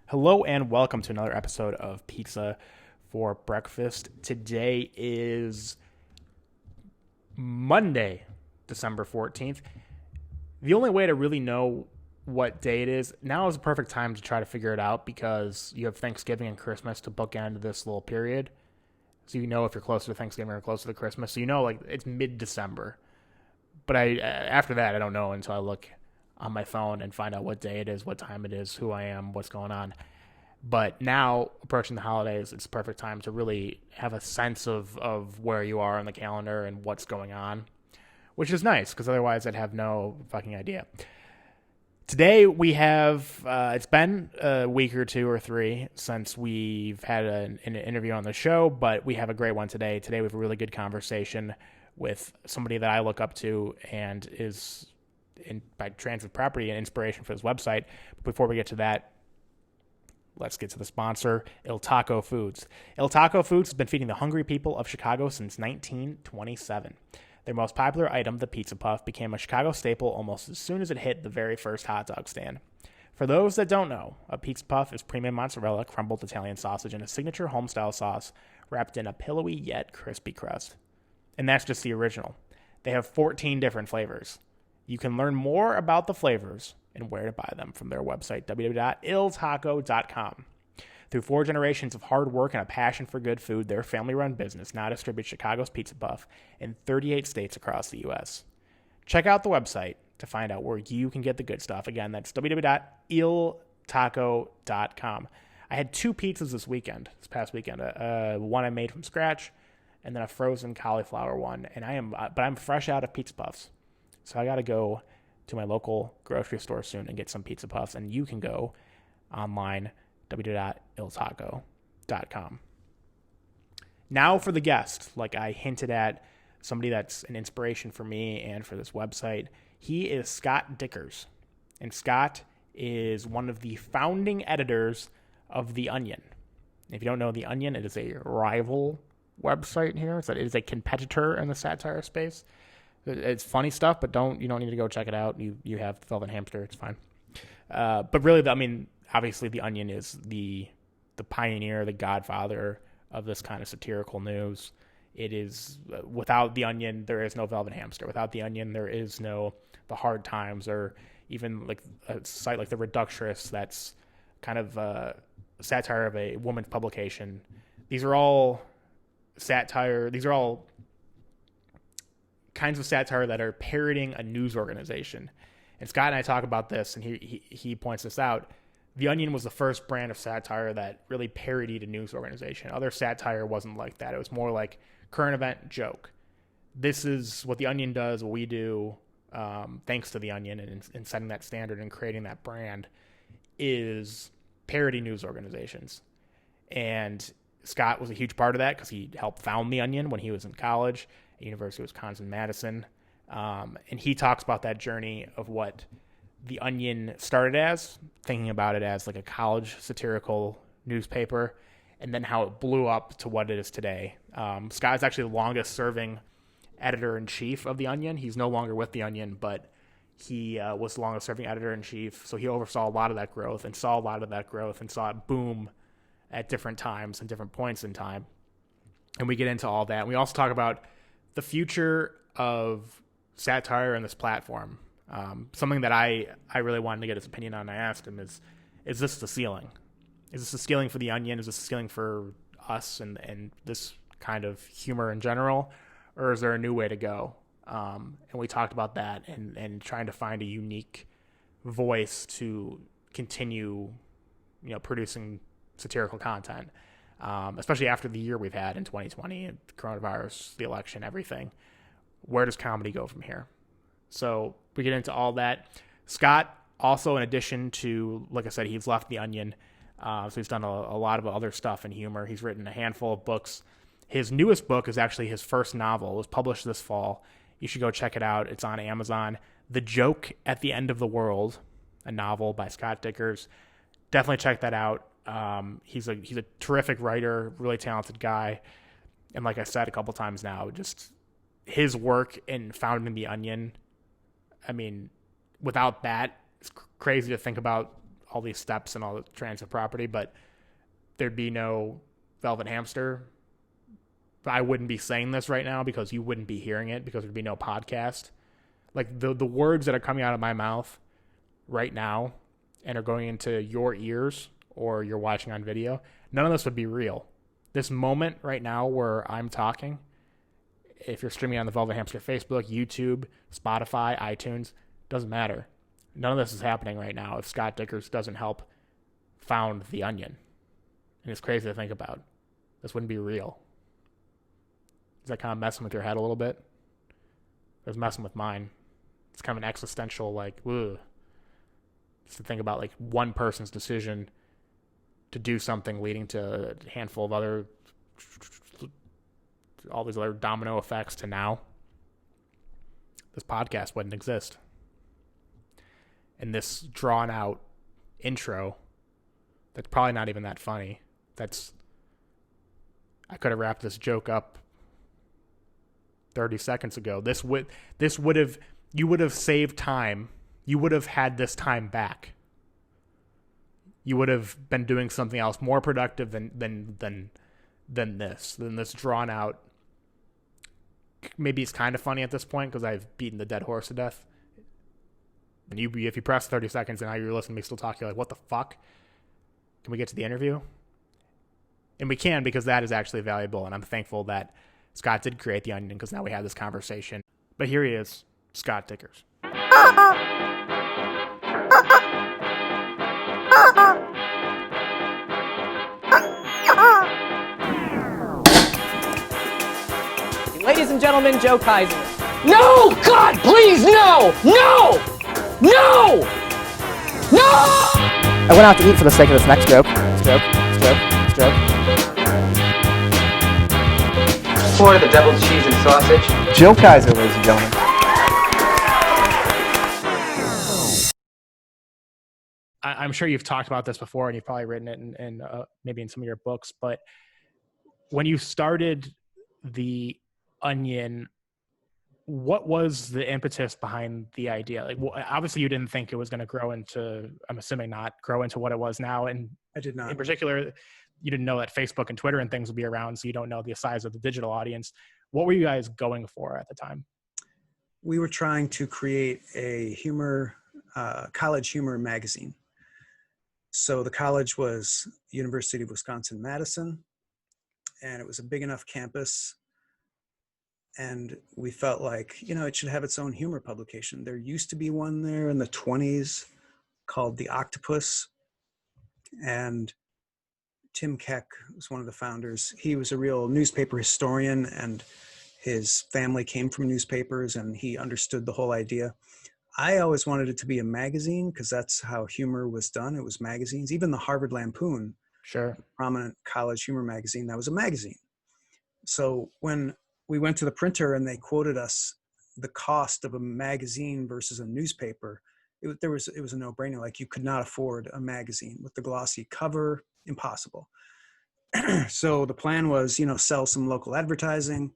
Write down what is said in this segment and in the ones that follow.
Hello and welcome to another episode of Pizza for Breakfast. Today is Monday, December 14th. The only way to really know what day it is, now is the perfect time to try to figure it out because you have Thanksgiving and Christmas to bookend this little period. So you know if you're closer to Thanksgiving or closer to Christmas. So you know like it's mid-December. But after that, I don't know until I look on my phone and find out what day it is, what time it is, who I am, what's going on. But now, approaching the holidays, it's the perfect time to really have a sense of where you are on the calendar and what's going on, which is nice because otherwise I'd have no fucking idea. Today we have, it's been a week or two or three since we've had an interview on the show, but we have a great one today. Today we have a really good conversation with somebody that I look up to and is, by transit property, an inspiration for this website. But before we get to that, let's get to the sponsor, Il Taco Foods. Il Taco Foods has been feeding the hungry people of Chicago since 1927. Their most popular item, the Pizza Puff, became a Chicago staple almost as soon as it hit the very first hot dog stand. For those that don't know, a Pizza Puff is premium mozzarella, crumbled Italian sausage, and a signature home-style sauce wrapped in a pillowy yet crispy crust. And that's just the original. They have 14 different flavors. You can learn more about the flavors and where to buy them from their website, www.iltaco.com. Through 4 generations of hard work and a passion for good food, their family-run business now distributes Chicago's Pizza Puff in 38 states across the U.S. Check out the website to find out where you can get the good stuff. Again, that's www.iltaco.com. I had 2 pizzas this past weekend. One I made from scratch, and then a frozen cauliflower one. And I'm fresh out of Pizza Puffs. So I got to go to my local grocery store soon and get some Pizza Puffs. And you can go online, www.iltaco.com. Now for the guest, like I hinted at, somebody that's an inspiration for me and for this website. He is Scott Dikkers. And Scott is one of the founding editors of The Onion. If you don't know The Onion, it is a rival website here. It is a competitor in the satire space. It's funny stuff, but you don't need to go check it out. You have Velvet Hamster, it's fine. But really, obviously, The Onion is the pioneer, the godfather of this kind of satirical news. It is, without The Onion, there is no Velvet Hamster. Without The Onion, there is no The Hard Times, or even like a site like The Reductress that's kind of a satire of a woman's publication. These are all satire. These are all kinds of satire that are parodying a news organization. And Scott and I talk about this, and he points this out. The Onion was the first brand of satire that really parodied a news organization. Other satire wasn't like that. It was more like current event joke. This is what The Onion does, what we do, thanks to The Onion and setting that standard and creating that brand, is parody news organizations. And Scott was a huge part of that because he helped found The Onion when he was in college at University of Wisconsin-Madison. And he talks about that journey of what The Onion started as, thinking about it as like a college satirical newspaper, and then how it blew up to what it is today. Scott is actually the longest serving editor-in-chief of The Onion. He's no longer with The Onion, but he was the longest serving editor-in-chief, so he oversaw a lot of that growth and saw it boom at different times and different points in time. And we get into all that. And we also talk about the future of satire and this platform. Something that I really wanted to get his opinion on. I asked him, is this the ceiling? Is this the ceiling for The Onion? Is this the ceiling for us and this kind of humor in general? Or is there a new way to go? And we talked about that and trying to find a unique voice to continue, producing satirical content, especially after the year we've had in 2020, and coronavirus, the election, everything. Where does comedy go from here? So we get into all that. Scott also, in addition to, like I said, he's left The Onion, so he's done a lot of other stuff in humor. He's written a handful of books. His newest book is actually his first novel. It was published this fall. You should go check it out. It's on Amazon. The Joke at the End of the World, a novel by Scott Dikkers. Definitely check that out. He's a terrific writer, really talented guy. And like I said a couple times now, just his work in founding The Onion, I mean, without that, it's crazy to think about all these steps and all the transit property, but there'd be no Velvet Hamster. I wouldn't be saying this right now because you wouldn't be hearing it because there'd be no podcast. Like the words that are coming out of my mouth right now and are going into your ears or you're watching on video, none of this would be real. This moment right now where I'm talking, if you're streaming on the Velvet Hamster Facebook, YouTube, Spotify, iTunes, doesn't matter. None of this is happening right now if Scott Dikkers doesn't help found The Onion. And it's crazy to think about. This wouldn't be real. Is that kind of messing with your head a little bit? It was messing with mine. It's kind of an existential, like, ugh. Just to think about, like, one person's decision to do something leading to a handful of other, all these other domino effects to now. This podcast wouldn't exist. And this drawn out intro, that's probably not even that funny. I could have wrapped this joke up 30 seconds ago. You would have saved time. You would have had this time back. You would have been doing something else more productive than this drawn out. Maybe it's kind of funny at this point because I've beaten the dead horse to death. And if you press 30 seconds and now you're listening to me still talk, you're like, what the fuck? Can we get to the interview? And we can, because that is actually valuable. And I'm thankful that Scott did create The Onion because now we have this conversation. But here he is, Scott Dikkers. Ladies and gentlemen, Joe Kaiser. No! God, please, no! No! No! No! I went out to eat for the sake of this next joke. Joke. Order the deviled cheese and sausage. Joe Kaiser, ladies and gentlemen. I'm sure you've talked about this before and you've probably written it in maybe in some of your books, but when you started The Onion, what was the impetus behind the idea? Like, well, obviously you didn't think it was going to grow into, I'm assuming not grow into what it was now. And I did not. In particular, you didn't know that Facebook and Twitter and things would be around, so you don't know the size of the digital audience. What were you guys going for at the time? We were trying to create a college humor magazine. So the college was University of Wisconsin-Madison, and it was a big enough campus. And we felt like, it should have its own humor publication. There used to be one there in the 1920s called The Octopus. And Tim Keck was one of the founders. He was a real newspaper historian, and his family came from newspapers, and he understood the whole idea. I always wanted it to be a magazine because that's how humor was done. It was magazines. Even the Harvard Lampoon, Sure, prominent college humor magazine, that was a magazine. So when we went to the printer and they quoted us the cost of a magazine versus a newspaper, it was a no-brainer. Like, you could not afford a magazine with the glossy cover. Impossible. So the plan was, sell some local advertising,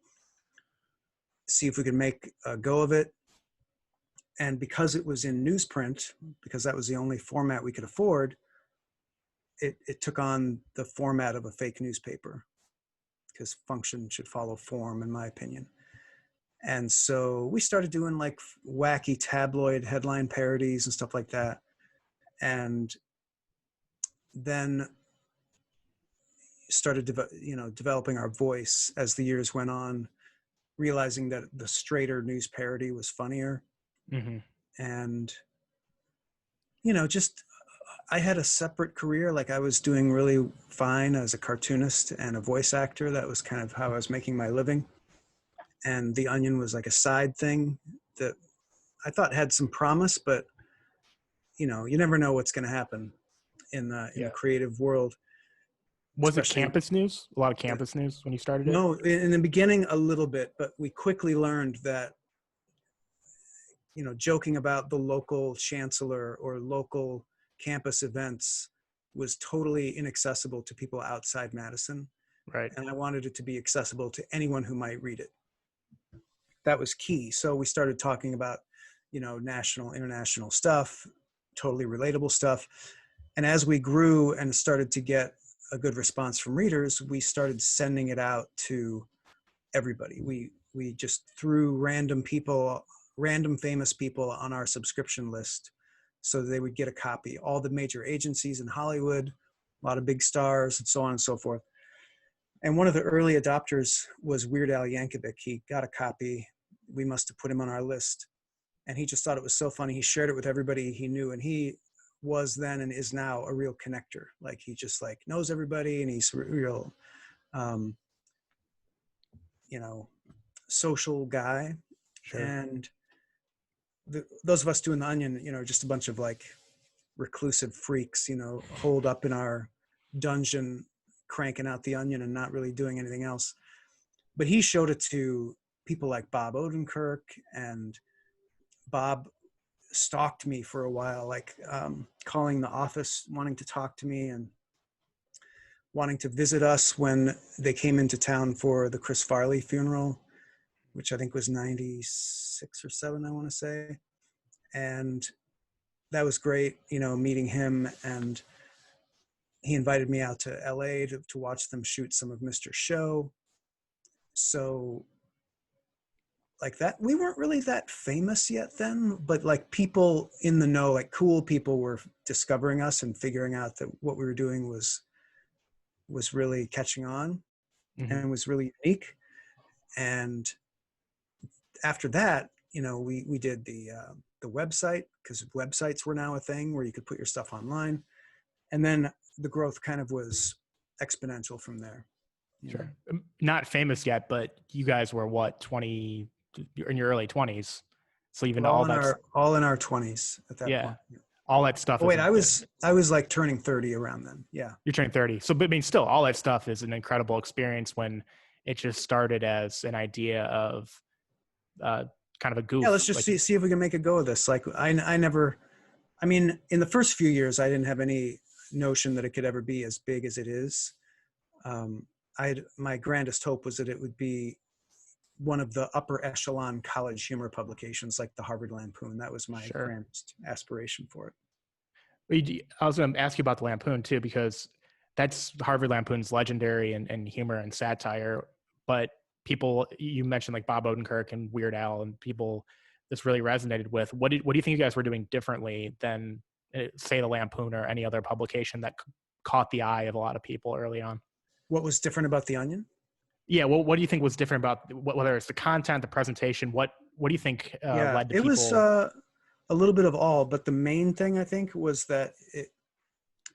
see if we could make a go of it. And because it was in newsprint, because that was the only format we could afford, it took on the format of a fake newspaper, because function should follow form, in my opinion. And so we started doing like wacky tabloid headline parodies and stuff like that. And then started developing our voice as the years went on, realizing that the straighter news parody was funnier. mm-hmm. And I had a separate career. Like, I was doing really fine as a cartoonist and a voice actor. That was kind of how I was making my living. And The Onion was like a side thing that I thought had some promise, but you never know what's going to happen in the creative world. Was it campus news? A lot of campus news when you started it? No, in the beginning a little bit, but we quickly learned that, joking about the local chancellor or local campus events was totally inaccessible to people outside Madison. Right. And I wanted it to be accessible to anyone who might read it. That was key. So we started talking about, national, international stuff, totally relatable stuff. And as we grew and started to get a good response from readers, we started sending it out to everybody. We just threw random famous people on our subscription list so they would get a copy. All the major agencies in Hollywood, a lot of big stars, and so on and so forth. And one of the early adopters was Weird Al Yankovic. He got a copy. We must have put him on our list. And he just thought it was so funny. He shared it with everybody he knew. And he was then and is now a real connector. Like he just like knows everybody, and he's real, social guy. Sure. And those of us doing the Onion, just a bunch of like reclusive freaks, holed up in our dungeon, cranking out the Onion and not really doing anything else. But he showed it to people like Bob Odenkirk, and Bob stalked me for a while, like calling the office, wanting to talk to me and wanting to visit us when they came into town for the Chris Farley funeral, which I think was 96 or 7, I want to say. And that was great, meeting him. And he invited me out to LA to watch them shoot some of Mr. Show. So like that, we weren't really that famous yet then, but like people in the know, like cool people were discovering us and figuring out that what we were doing was really catching on, mm-hmm. and was really unique. And after that, we did the website, because websites were now a thing where you could put your stuff online. And then the growth kind of was exponential from there. Sure. Not famous yet, but you guys were what, 20, in your early 20s. So even all in our 20s at that point. Yeah. All that stuff. Oh, wait, I was like turning 30 around then. Yeah. You're turning 30. So, but I mean, still all that stuff is an incredible experience when it just started as an idea of kind of a goof. Yeah. Let's just see if we can make a go of this. Like in the first few years, I didn't have any notion that it could ever be as big as it is. My grandest hope was that it would be one of the upper echelon college humor publications, like the Harvard Lampoon. That was my grandest aspiration for it. I was going to ask you about the Lampoon too, because that's Harvard Lampoon's legendary and humor and satire. But people, you mentioned like Bob Odenkirk and Weird Al, and people this really resonated with. What do you think you guys were doing differently than, say, the Lampoon or any other publication that caught the eye of a lot of people early on? What was different about the Onion? Yeah, well, what do you think was different about whether it's the content, the presentation? What do you think led to people? It was a little bit of all, but the main thing I think was that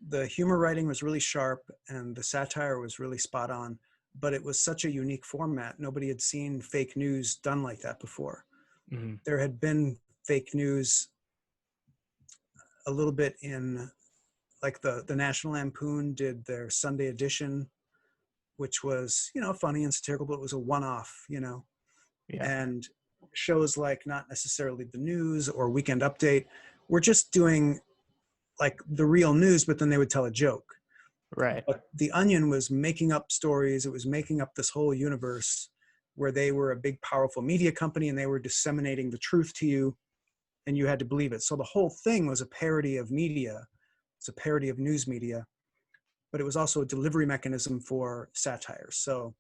the humor writing was really sharp and the satire was really spot on, but it was such a unique format. Nobody had seen fake news done like that before. Mm-hmm. There had been fake news a little bit in, like the National Lampoon did their Sunday edition, which was, funny and satirical, but it was a one-off, Yeah. And shows like not necessarily the news or Weekend Update, we're just doing like the real news, but then they would tell a joke. Right. But the Onion was making up stories. It was making up this whole universe where they were a big, powerful media company and they were disseminating the truth to you and you had to believe it. So the whole thing was a parody of media. It's a parody of news media, but it was also a delivery mechanism for satire. So,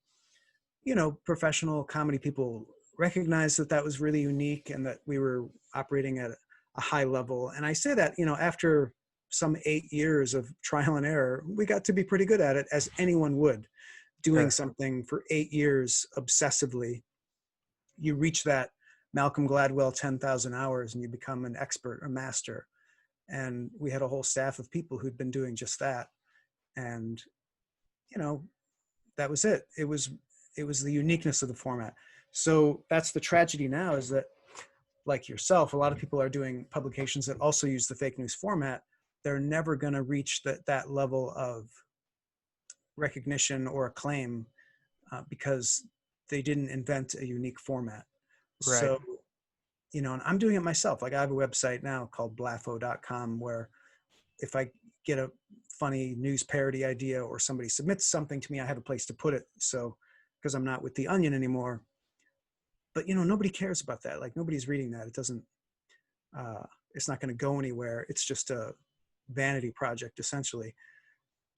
professional comedy people recognized that was really unique and that we were operating at a high level. And I say that, after some 8 years of trial and error, we got to be pretty good at it, as anyone would. Doing something for 8 years obsessively, you reach that Malcolm Gladwell 10,000 hours and you become an expert, a master. And we had a whole staff of people who'd been doing just that. And, that was it. It was the uniqueness of the format. So that's the tragedy now, is that, like yourself, a lot of people are doing publications that also use the fake news format. They're never going to reach that level of recognition or acclaim because they didn't invent a unique format. Right. So, and I'm doing it myself. Like I have a website now called blaffo.com where if I get a funny news parody idea or somebody submits something to me, I have a place to put it. So, because I'm not with the Onion anymore, but nobody cares about that. Like nobody's reading that. It doesn't, it's not going to go anywhere. It's just vanity project, essentially.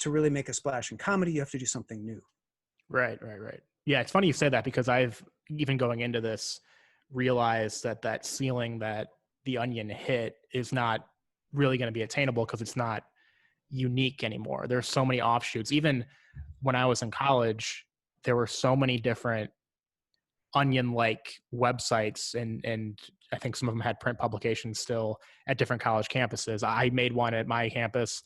To really make a splash in comedy, you have to do something new. Right. Yeah, it's funny you say that, because I've, even going into this, realized that ceiling that the Onion hit is not really going to be attainable, because it's not unique anymore. There's so many offshoots. Even when I was in college, there were so many different Onion-like websites, and I think some of them had print publications still at different college campuses. I made one at my campus.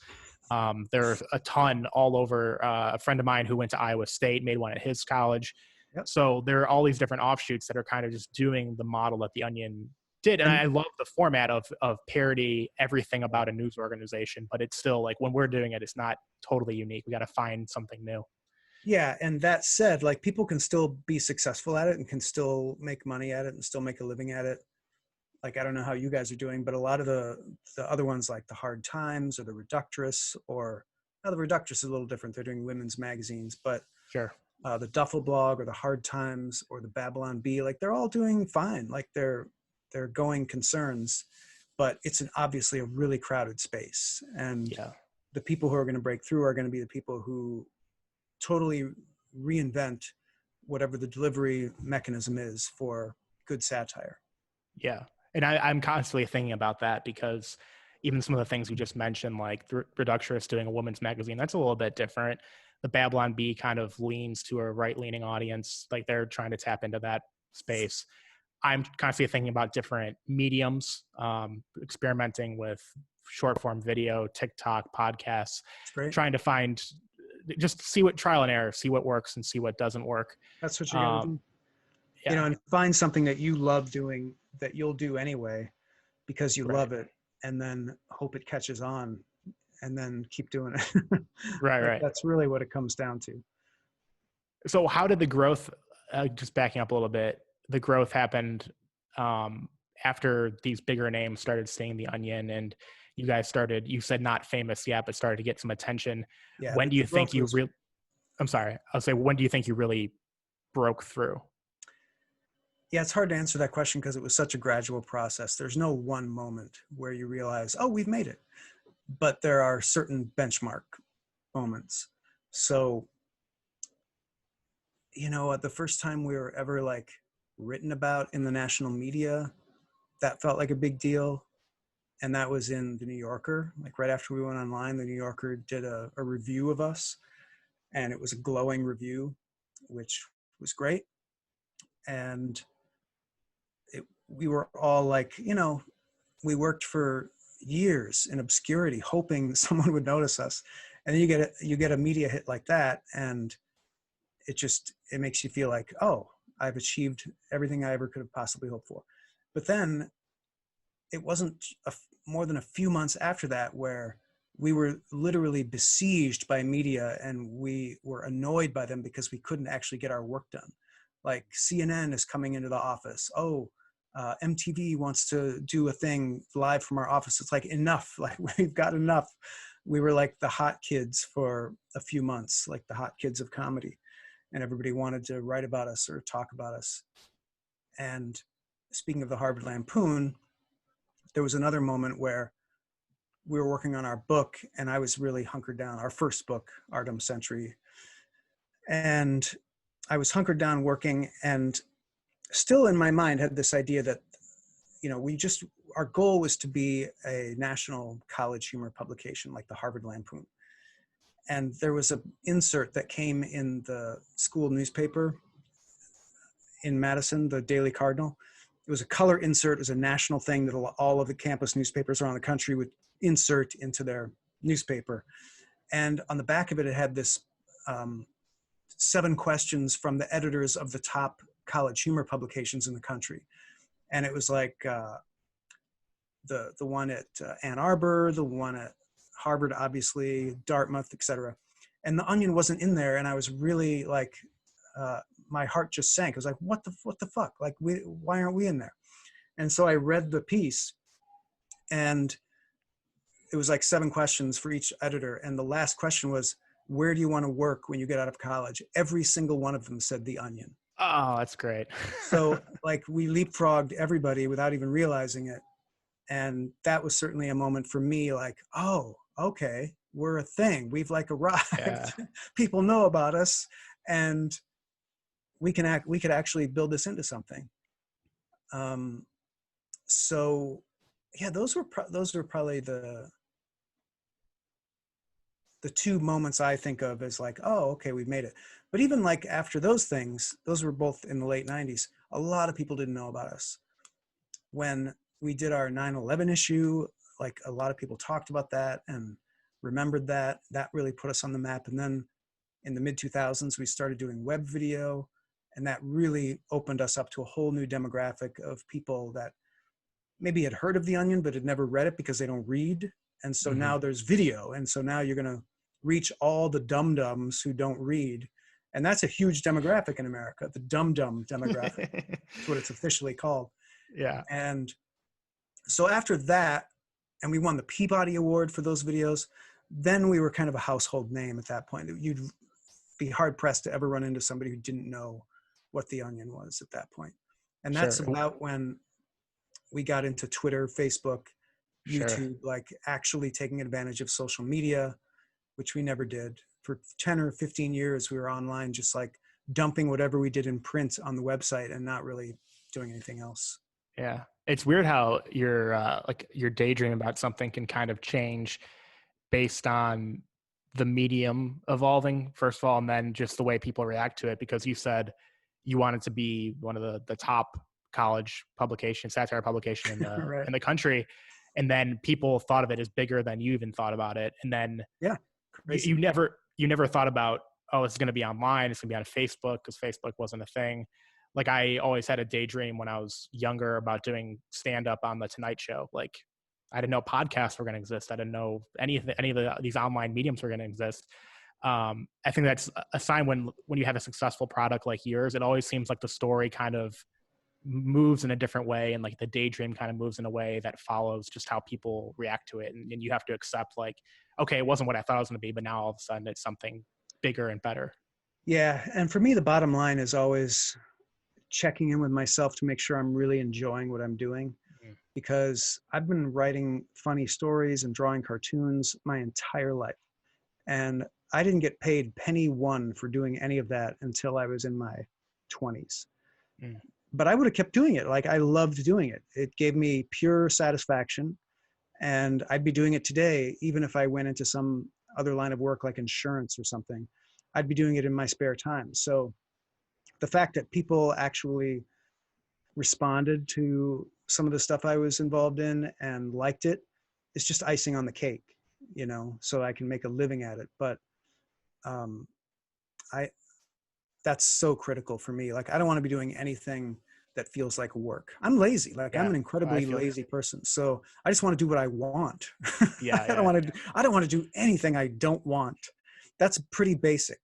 There are a ton all over. A friend of mine who went to Iowa State made one at his college. Yep. So there are all these different offshoots that are kind of just doing the model that the Onion did. And I love the format of parody everything about a news organization, but it's still like, when we're doing it, it's not totally unique. We got to find something new. Yeah, and that said, like, people can still be successful at it and can still make money at it and still make a living at it. Like, I don't know how you guys are doing, but a lot of the other ones, like the Hard Times or the Reductress, or now the Reductress is a little different. They're doing women's magazines, but Sure. The Duffel Blog or the Hard Times or the Babylon Bee, like, they're all doing fine. Like, they're going concerns, but it's obviously a really crowded space. And the people who are going to break through are going to be the people who totally reinvent whatever the delivery mechanism is for good satire. Yeah. And I'm constantly thinking about that, because even some of the things we just mentioned, like the Reductress doing a women's magazine, that's a little bit different. The Babylon Bee kind of leans to a right-leaning audience. Like, they're trying to tap into that space. I'm constantly thinking about different mediums, experimenting with short-form video, TikTok, podcasts, trying to find, just see what trial and error, see what works and see what doesn't work. That's what you gotta do. Yeah. And find something that you love doing, that you'll do anyway because you love it, and then hope it catches on, and then keep doing it. Right. That's really what it comes down to. So how did the growth, just backing up a little bit, the growth happened after these bigger names started seeing the Onion, and you guys started, you said not famous yet, but started to get some attention. Yeah, when do you think you really, I'm sorry, I'll say, when do you think you really broke through? Yeah, it's hard to answer that question because it was such a gradual process. There's no one moment where you realize, oh, we've made it. But there are certain benchmark moments. So, you know, the first time we were ever like written about in the national media, that felt like a big deal. And that was in the New Yorker. Like, right after we went online, the New Yorker did a review of us, and it was a glowing review, which was great. And we were all like, you know, we worked for years in obscurity, hoping someone would notice us. And then you get a media hit like that, and it makes you feel like, oh, I've achieved everything I ever could have possibly hoped for. But then it wasn't more than a few months after that where we were literally besieged by media, and we were annoyed by them because we couldn't actually get our work done. Like, CNN is coming into the office. Oh, MTV wants to do a thing live from our office. It's like, enough. Like, we've got enough. We were like the hot kids for a few months, like the hot kids of comedy, and everybody wanted to write about us or talk about us. And speaking of the Harvard Lampoon, there was another moment where we were working on our book, and I was really hunkered down, our first book, Artem Century. And I was hunkered down working, and still in my mind had this idea that, you know, our goal was to be a national college humor publication like the Harvard Lampoon. And there was an insert that came in the school newspaper in Madison, the Daily Cardinal. It was a color insert. It was a national thing that all of the campus newspapers around the country would insert into their newspaper. And on the back of it, it had this 7 questions from the editors of the top college humor publications in the country. And it was like the one at Ann Arbor, the one at Harvard, obviously, Dartmouth, etc. And the Onion wasn't in there, and I was really like, my heart just sank. I was like, what the fuck? Like, why aren't we in there? And so I read the piece, and it was like 7 questions for each editor. And the last question was, where do you want to work when you get out of college? Every single one of them said the Onion. Oh, that's great. So like, we leapfrogged everybody without even realizing it. And that was certainly a moment for me, like, oh, okay, we're a thing. We've like arrived. Yeah. People know about us, and we could actually build this into something. So yeah, those were probably the two moments I think of as like, oh, okay, we've made it. But even like after those things, those were both in the late 90s, a lot of people didn't know about us. When we did our 9/11 issue, like a lot of people talked about that and remembered that. That really put us on the map. And then in the mid 2000s, we started doing web video, and that really opened us up to a whole new demographic of people that maybe had heard of The Onion, but had never read it because they don't read. And so now there's video. And so now you're going to reach all the dum-dums who don't read. And that's a huge demographic in America, the dum-dum demographic. That's what it's officially called. Yeah. And so after that, and we won the Peabody Award for those videos, then we were kind of a household name at that point. You'd be hard pressed to ever run into somebody who didn't know what The Onion was at that point. And that's about when we got into Twitter, Facebook, YouTube, like actually taking advantage of social media, which we never did. For 10 or 15 years, we were online, just like dumping whatever we did in print on the website and not really doing anything else. Yeah. It's weird how your daydream about something can kind of change based on the medium evolving, first of all, and then just the way people react to it. Because you said you wanted to be one of the top college publication, satire publication in the Right. in the country, and then people thought of it as bigger than you even thought about it. And then you never thought about, oh, it's going to be online, it's going to be on Facebook, because Facebook wasn't a thing. Like, I always had a daydream when I was younger about doing stand-up on the Tonight Show. Like, I didn't know podcasts were going to exist. I didn't know any of these online mediums were going to exist. I think that's a sign when you have a successful product like yours, it always seems like the story kind of moves in a different way, and like the daydream kind of moves in a way that follows just how people react to it. And you have to accept, like, okay, it wasn't what I thought it was going to be, but now all of a sudden it's something bigger and better. Yeah. And for me, the bottom line is always checking in with myself to make sure I'm really enjoying what I'm doing, because I've been writing funny stories and drawing cartoons my entire life. And I didn't get paid penny one for doing any of that until I was in my 20s. But I would have kept doing it. Like, I loved doing it. It gave me pure satisfaction. And I'd be doing it today, even if I went into some other line of work like insurance or something. I'd be doing it in my spare time. So the fact that people actually responded to some of the stuff I was involved in and liked it is just icing on the cake, you know, so I can make a living at it. But that's so critical for me. Like, I don't want to be doing anything that feels like work. I'm lazy. Like, I'm an incredibly lazy person. So I just want to do what I want. I don't want to do anything I don't want. That's pretty basic.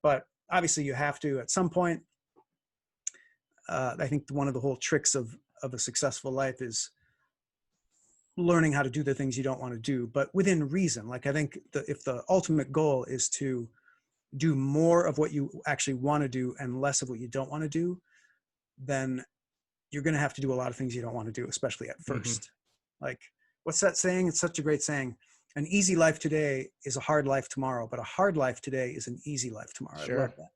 But obviously you have to at some point. I think one of the whole tricks of a successful life is learning how to do the things you don't want to do, but within reason. Like, I think if the ultimate goal is to do more of what you actually want to do and less of what you don't want to do, then you're going to have to do a lot of things you don't want to do, especially at first. Like, what's that saying? It's such a great saying. An easy life today is a hard life tomorrow, but a hard life today is an easy life tomorrow. I love that.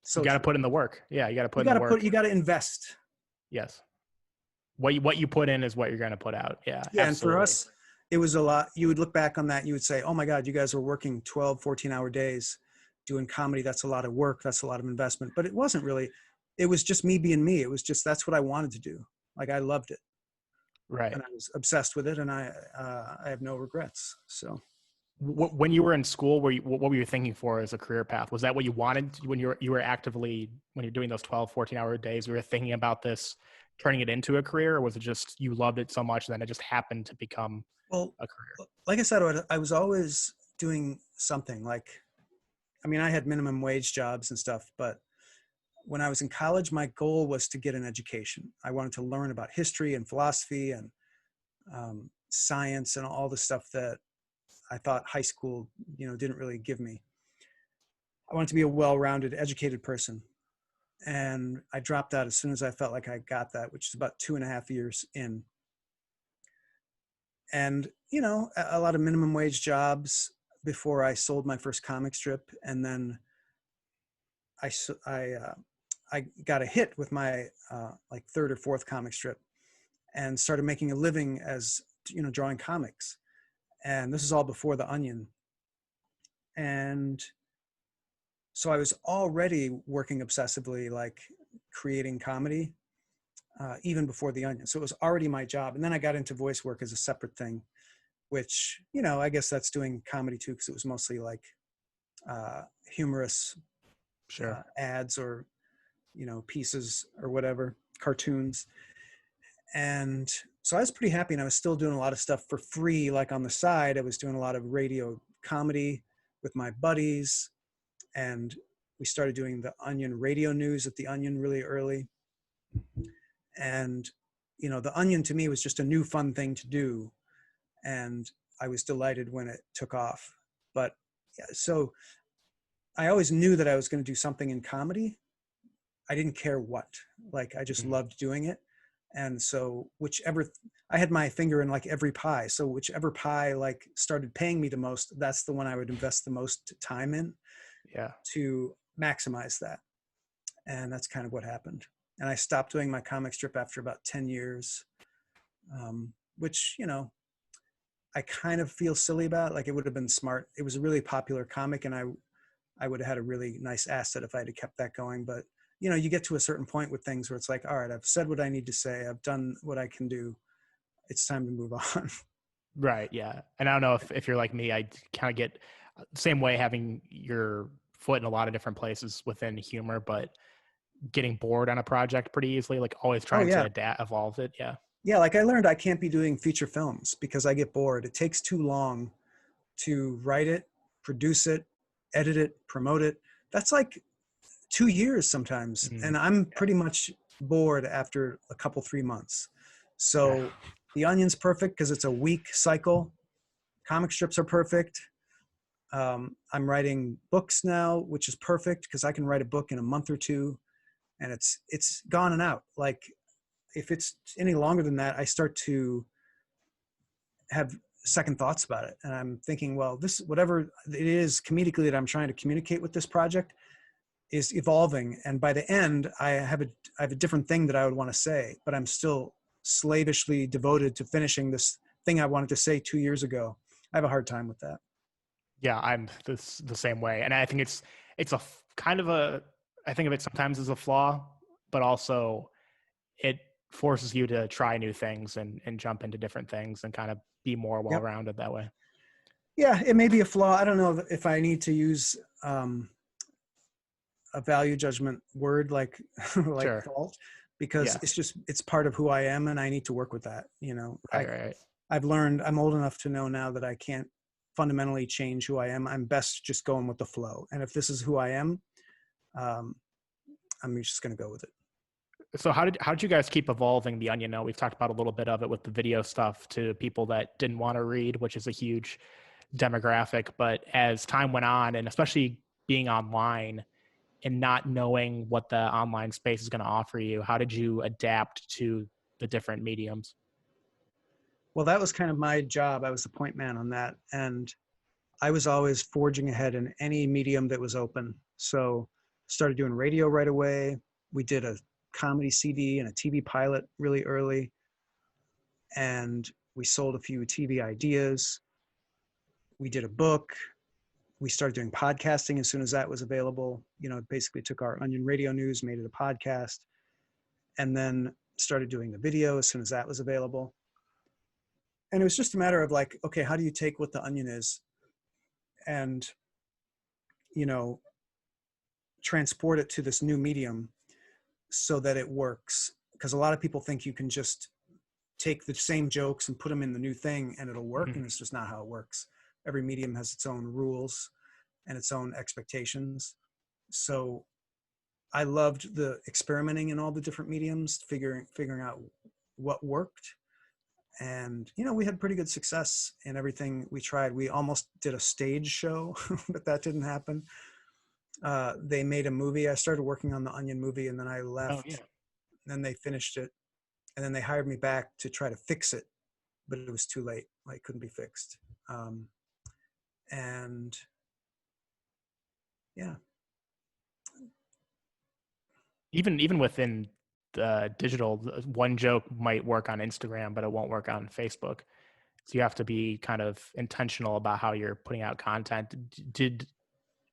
So you got to put in the work. Yeah, you got to put in the work. You got to invest. Yes. What you put in is what you're going to put out. Yeah. Yeah. Absolutely. And for us, it was a lot. You would look back on that and you would say, oh my God, you guys were working 12, 14-hour days doing comedy. That's a lot of work. That's a lot of investment. But it wasn't really. It was just me being me. It was just, that's what I wanted to do. Like, I loved it. Right. And I was obsessed with it, and I have no regrets. So when you were in school, what were you thinking for as a career path? Was that what you wanted when you were actively, when you're doing those 12, 14-hour days, you were thinking about this, turning it into a career? Or was it just, you loved it so much and then it just happened to become a career? Like I said, I was always doing something. Like, I mean, I had minimum wage jobs and stuff, but when I was in college, my goal was to get an education. I wanted to learn about history and philosophy and science and all the stuff that I thought high school, didn't really give me. I wanted to be a well-rounded, educated person. And I dropped out as soon as I felt like I got that, which is about 2.5 years in. and you know, a lot of minimum wage jobs before I sold my first comic strip, and then I s- I got a hit with my like third or fourth comic strip, and started making a living as, you know, drawing comics. And this is all before the Onion, and so I was already working obsessively, like creating comedy, even before the Onion. So it was already my job. And then I got into voice work as a separate thing, which, you know, I guess that's doing comedy too, because it was mostly like humorous Sure. ads, or, you know, pieces or whatever, cartoons. And so I was pretty happy, and I was still doing a lot of stuff for free. Like on the side, I was doing a lot of radio comedy with my buddies, and we started doing the Onion radio news at the Onion really early. And, you know, the Onion to me was just a new fun thing to do. And I was delighted when it took off. But yeah, so I always knew that I was going to do something in comedy. I didn't care what, like, I just loved doing it. And so whichever, I had my finger in like every pie. So whichever pie like started paying me the most, that's the one I would invest the most time in, Yeah. to maximize that. And that's kind of what happened. And I stopped doing my comic strip after about 10 years, which, you know, I kind of feel silly about. Like, it would have been smart. It was a really popular comic, and I would have had a really nice asset if I had kept that going. But, you know, you get to a certain point with things where it's like, all right, I've said what I need to say. I've done what I can do. It's time to move on. Right. Yeah. And I don't know if you're like me, I kind of get the same way, having your foot in a lot of different places within humor, but getting bored on a project pretty easily, like always Oh trying to yeah. evolve it. Yeah. Yeah. Like, I learned I can't be doing feature films because I get bored. It takes too long to write it, produce it, edit it, promote it. That's like 2 years sometimes. Mhm. And I'm pretty much bored after a couple, 3 months. Yeah. So the Onion's perfect because it's a week cycle. Comic strips are perfect. I'm writing books now, which is perfect because I can write a book in a month or two, and it's gone and out. Like, if it's any longer than that, I start to have second thoughts about it. And I'm thinking, well, this, whatever it is comedically that I'm trying to communicate with this project, is evolving. And by the end, I have a different thing that I would want to say, but I'm still slavishly devoted to finishing this thing I wanted to say 2 years ago. I have a hard time with that. Yeah. I'm the same way. And I think it's a kind of a, I think of it sometimes as a flaw, but also it forces you to try new things and jump into different things and kind of be more Yep. well-rounded that way. Yeah, it may be a flaw. I don't know if I need to use a value judgment word like like Sure. fault, because Yeah. it's part of who I am, and I need to work with that. You know, Right. I've learned, I'm old enough to know now that I can't fundamentally change who I am. I'm best just going with the flow. And if this is who I am, um, I'm just going to go with it. So how did you guys keep evolving the Onion? Now, we've talked about a little bit of it with the video stuff to people that didn't want to read, which is a huge demographic. But as time went on, and especially being online and not knowing what the online space is going to offer you, how did you adapt to the different mediums? Well, that was kind of my job. I was the point man on that. And I was always forging ahead in any medium that was open. So started doing radio right away. We did a comedy CD and a TV pilot really early. And we sold a few TV ideas. We did a book. We started doing podcasting as soon as that was available. You know, basically took our Onion radio news, made it a podcast, and then started doing the video as soon as that was available. And it was just a matter of like, okay, how do you take what the Onion is and, you know, transport it to this new medium so that it works? Because a lot of people think you can just take the same jokes and put them in the new thing and it'll work. Mhm. And it's just not how it works. Every medium has its own rules and its own expectations. So I loved the experimenting in all the different mediums, figuring out what worked. And, you know, we had pretty good success in everything we tried. We almost did a stage show, but that didn't happen. They made a movie. I started working on the Onion movie, and then I left. Oh, yeah. Then they finished it, and then they hired me back to try to fix it, but it was too late. like couldn't be fixed. And yeah, Even within digital, one joke might work on Instagram, but it won't work on Facebook. So you have to be kind of intentional about how you're putting out content. Did that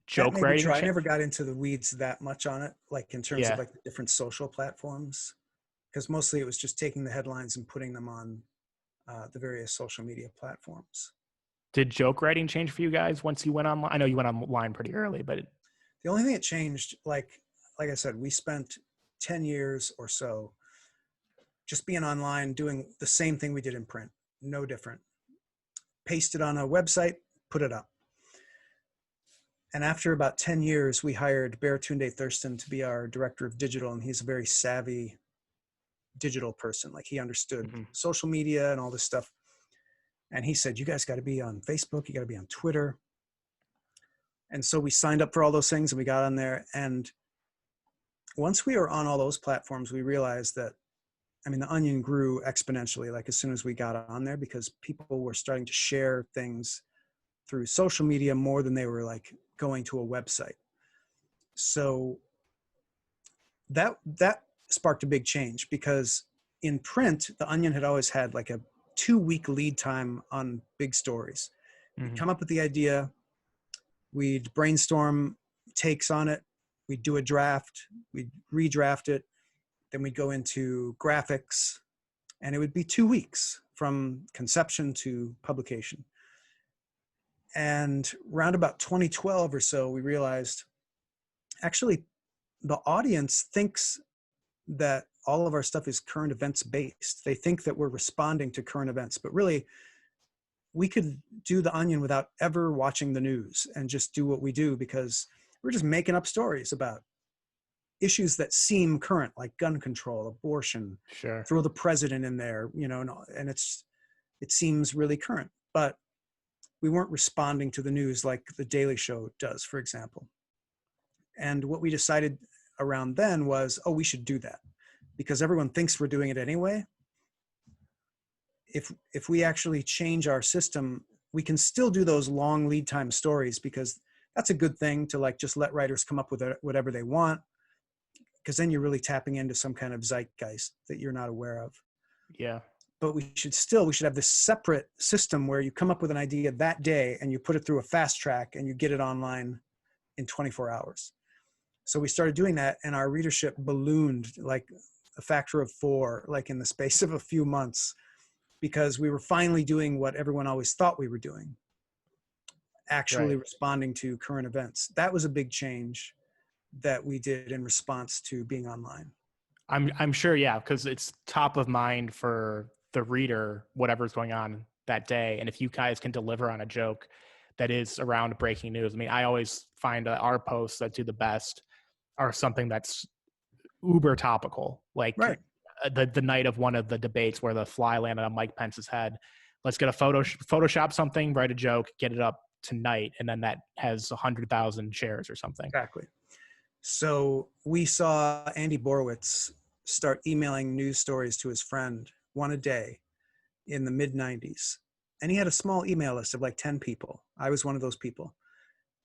joke may be writing true. I change? never got into the weeds that much on it, like in terms of Yeah. like the different social platforms, because mostly it was just taking the headlines and putting them on the various social media platforms. Did joke writing change for you guys once you went online? I know you went online pretty early, but The only thing that changed, like I said, we spent 10 years or so just being online, doing the same thing we did in print, no different. Paste it on a website, put it up. And after about 10 years, we hired Baratunde Thurston to be our director of digital, and he's a very savvy digital person. Like he understood social media and all this stuff. And he said, you guys got to be on Facebook, you got to be on Twitter. And so we signed up for all those things and we got on there. And once we were on all those platforms, we realized that, I mean, the Onion grew exponentially, like as soon as we got on there, because people were starting to share things through social media more than they were like going to a website. So that sparked a big change, because in print, the Onion had always had like a 2-week lead time on big stories. We'd come up with the idea, we'd brainstorm takes on it, we'd do a draft, we'd redraft it, then we'd go into graphics, and it would be 2 weeks from conception to publication. And around about 2012 or so, we realized actually the audience thinks that all of our stuff is current events based. They think that we're responding to current events, but really we could do the Onion without ever watching the news and just do what we do, because we're just making up stories about issues that seem current, like gun control, abortion, sure. Throw the president in there, you know, and it seems really current, but we weren't responding to the news like the Daily Show does, for example. And what we decided around then was, oh, we should do that, because everyone thinks we're doing it anyway. If we actually change our system, we can still do those long lead time stories, because that's a good thing to like just let writers come up with whatever they want, because then you're really tapping into some kind of zeitgeist that you're not aware of. Yeah. But we should have this separate system where you come up with an idea that day and you put it through a fast track and you get it online in 24 hours. So we started doing that, and our readership ballooned like a factor of 4, like in the space of a few months, because we were finally doing what everyone always thought we were doing, actually responding to current events. That was a big change that we did in response to being online. I'm sure, yeah, because it's top of mind for the reader, whatever's going on that day. And if you guys can deliver on a joke that is around breaking news, I mean, I always find that our posts that do the best are something that's uber topical, like the night of one of the debates where the fly landed on Mike Pence's head. Let's get a Photoshop something, write a joke, get it up tonight, and then that has 100,000 shares or something. Exactly. So we saw Andy Borowitz start emailing news stories to his friend, one a day, in the mid-90s. And he had a small email list of like 10 people. I was one of those people.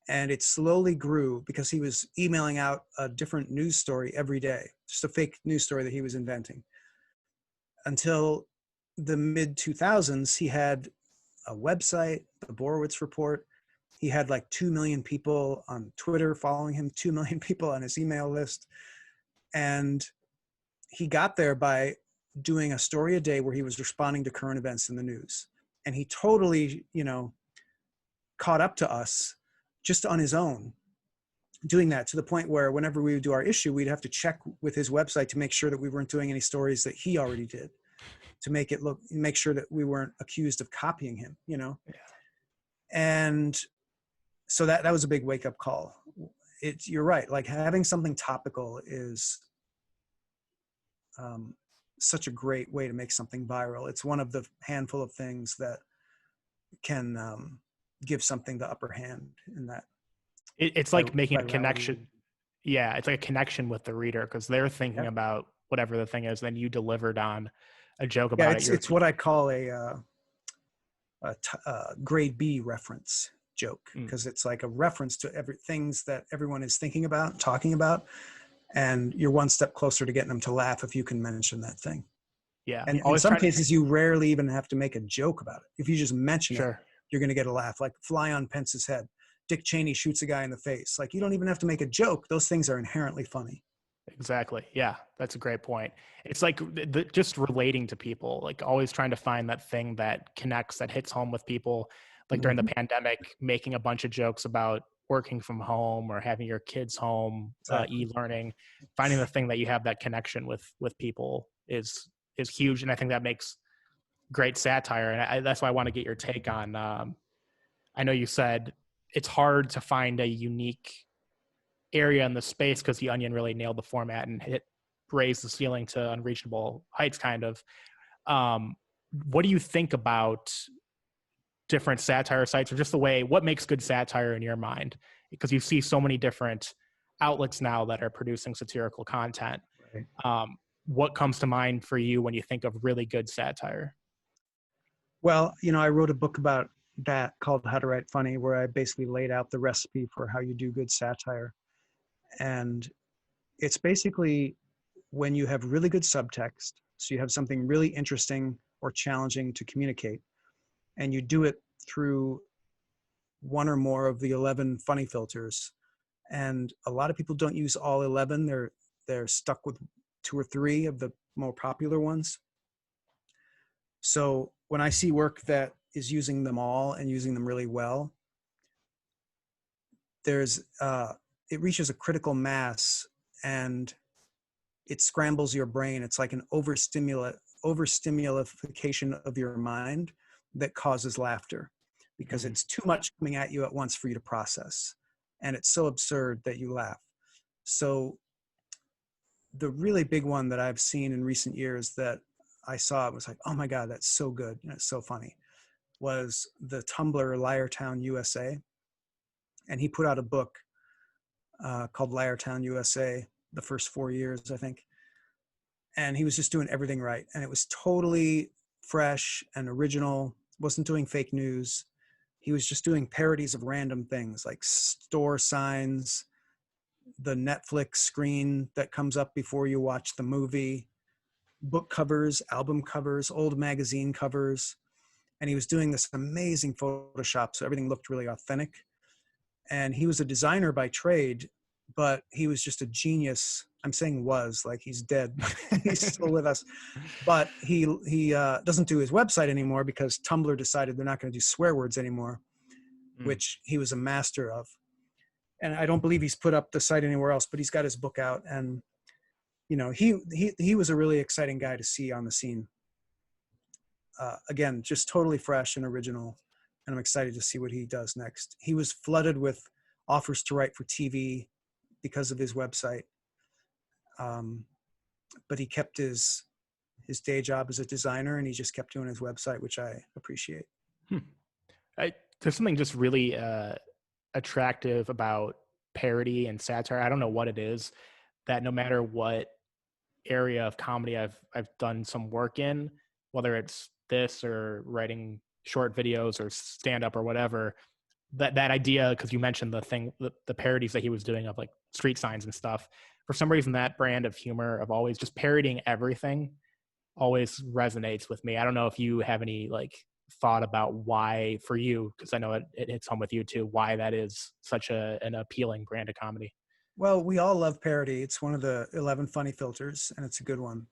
And it slowly grew because he was emailing out a different news story every day, just a fake news story that he was inventing. Until the mid-2000s, he had a website, the Borowitz Report. He had like 2 million people on Twitter following him, 2 million people on his email list. And he got there by doing a story a day where he was responding to current events in the news. And he totally, caught up to us just on his own, doing that, to the point where whenever we would do our issue, we'd have to check with his website to make sure that we weren't doing any stories that he already did, to make sure that we weren't accused of copying him, Yeah. And so that was a big wake-up call. You're right. Like, having something topical is such a great way to make something viral. It's one of the handful of things that can give something the upper hand in that. It's like making a connection. Yeah, it's like a connection with the reader, because they're thinking about whatever the thing is, then you delivered on a joke about it. It's what I call grade B reference joke, Mm. because it's like a reference to things that everyone is thinking about, talking about, and you're one step closer to getting them to laugh if you can mention that thing. Yeah. And in Always some trying to, cases, you rarely even have to make a joke about it. If you just mention it, sure. you're going to get a laugh. Like fly on Pence's head. Dick Cheney shoots a guy in the face. Like, you don't even have to make a joke. Those things are inherently funny. Exactly. Yeah, that's a great point. It's like just relating to people, like always trying to find that thing that connects, that hits home with people. Like during the pandemic, making a bunch of jokes about working from home or having your kids home, Exactly. e-learning, finding the thing that you have that connection with people is huge, and I think that makes great satire. And that's why I want to get your take on. I know you said it's hard to find a unique area in the space because the Onion really nailed the format and raised the ceiling to unreachable heights, kind of. What do you think about different satire sites, or just the way, what makes good satire in your mind? Because you see so many different outlets now that are producing satirical content. Right. What comes to mind for you when you think of really good satire? Well, I wrote a book about that called How to Write Funny, where I basically laid out the recipe for how you do good satire. And it's basically when you have really good subtext, so you have something really interesting or challenging to communicate, and you do it through one or more of the 11 funny filters. And a lot of people don't use all 11. They're stuck with 2 or 3 of the more popular ones. So when I see work that is using them all and using them really well, it reaches a critical mass and it scrambles your brain. It's like an overstimulation of your mind that causes laughter, because it's too much coming at you at once for you to process. And it's so absurd that you laugh. So the really big one that I've seen in recent years that I saw, it was like, oh my God, that's so good. It's so funny, was the Tumblr Liartown USA. And he put out a book called Liartown USA, the first 4 years, I think. And he was just doing everything right. And it was totally fresh and original, wasn't doing fake news. He was just doing parodies of random things like store signs, the Netflix screen that comes up before you watch the movie, book covers, album covers, old magazine covers. And he was doing this amazing Photoshop, so everything looked really authentic. And he was a designer by trade, but he was just a genius. I'm saying was, like he's dead. He's still with us. But he doesn't do his website anymore because Tumblr decided they're not going to do swear words anymore, which he was a master of. And I don't believe he's put up the site anywhere else, but he's got his book out. And, he was a really exciting guy to see on the scene. Again, just totally fresh and original. And I'm excited to see what he does next. He was flooded with offers to write for TV because of his website. But he kept his day job as a designer, and he just kept doing his website, which I appreciate. There's something just really attractive about parody and satire. I don't know what it is, that no matter what area of comedy I've done some work in, whether it's this or writing short videos or stand up or whatever, that idea, because you mentioned the parodies that he was doing of like street signs and stuff, for some reason that brand of humor of always just parodying everything always resonates with me. I don't know if you have any like thought about why, for you, because I know it hits home with you too, why that is such an appealing brand of comedy. Well, we all love parody. It's one of the 11 funny filters, and it's a good one.